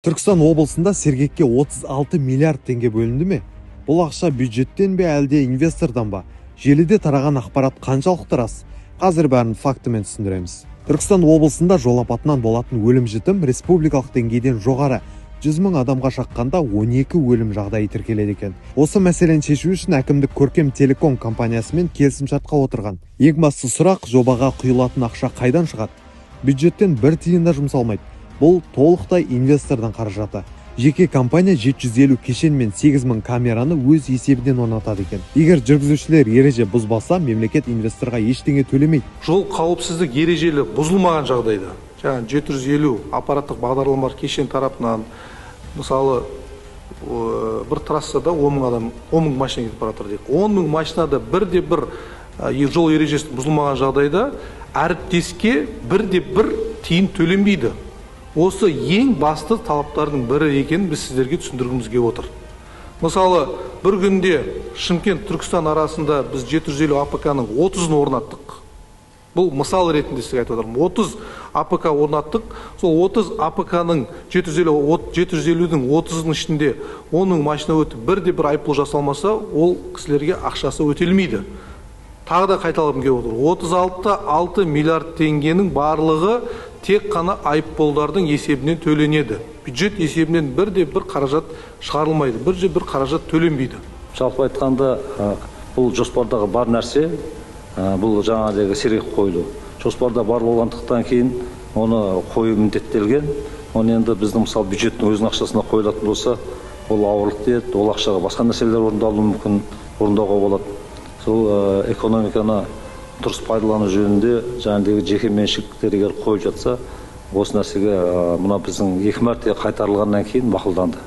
Түркістан облысында сергекке 36 миллиард теңге бөлінді ме? Бұл ақша бюджеттен бе әлде инвестордан ба? Желіде тараған ақпарат қаншалықты рас? Қазір бәрін фактімен түсіндіреміз. Түркістан облысында жол апатынан болатын өлім-жітім республикалық деңгейден жоғары. 100 мың адамға шаққанда 12 өлім жағдайы тіркеледі екен. Осы мәселені шешу үшін әкімдік Көркем Телеком компаниясымен келісімшартқа отырған. Ең басты сұрақ, жобаға құйылатын ақша қайдан шығады? Бюджеттен бір тиын да жұмсалмайды. Бұл толықтай инвестордан қаражаты. Жеке компания 750 кешен мен 8000 камераны өз есебінен орнатады екен. Егер жүргізушілер ереже бұзбаса, мемлекет инвесторға ештеңе төлемейді. Жол қауіпсіздік ережелі бұзылмаған жағдайда, жаңа 750 аппараттық бағдарламалар кешен тарапынан, мысалы бір трассада 10 мың машина кетіп бара жатыр дейік. 10 мың машинада бірде-бір жол ережесі бұзылмаған жағдайда әріптеске бірде-бір тиын төленбейді. Осы ең басты талаптардың бірі екенін біз сіздерге түсіндіргіміз келіп отыр. Мысалы, бір күнде Шымкент Түркістан арасында біз 750 АПК-ның 30-ын орнаттық. Бұл мысал ретінде сізге айтып отырмын. 30 АПК орнаттық. Сол 30 АПК-ның 750-дің 30-ның ішінде 10 мың машина өтіп, бірде-бір айыппұл жасалмаса, ол кісілерге ақшасы өтелмейді. Тағы да қайталағым келіп отыр. 36 миллиард теңгенің барлығы тек қана айыппұлдардың есебінен төленеді. Бюджет есебінен бірде-бір қаражат шығарылмайды, бірде-бір қаражат төленбейді. Жалпы айтқанда, бұл жоспардағы бар нәрсе, бұл жаңағы сергек қойылу. Жоспарда бар болғандықтан кейін оны қою міндеттелген. Оны енді біздің мысалы бюджеттің өзінің ақшасына қойылатын болса, ол ауырлық деді, ол ақшаға басқа нәрселер орындалуы мүмкін, орындауға болады. Сол экономиканы дұрыс пайдалану жөнінде жаңағы жеке меншіктер егер қойып жатса, осы нәрсеге мына біздің 2 мәрте қайтарылғаннан кейін мақұлданды.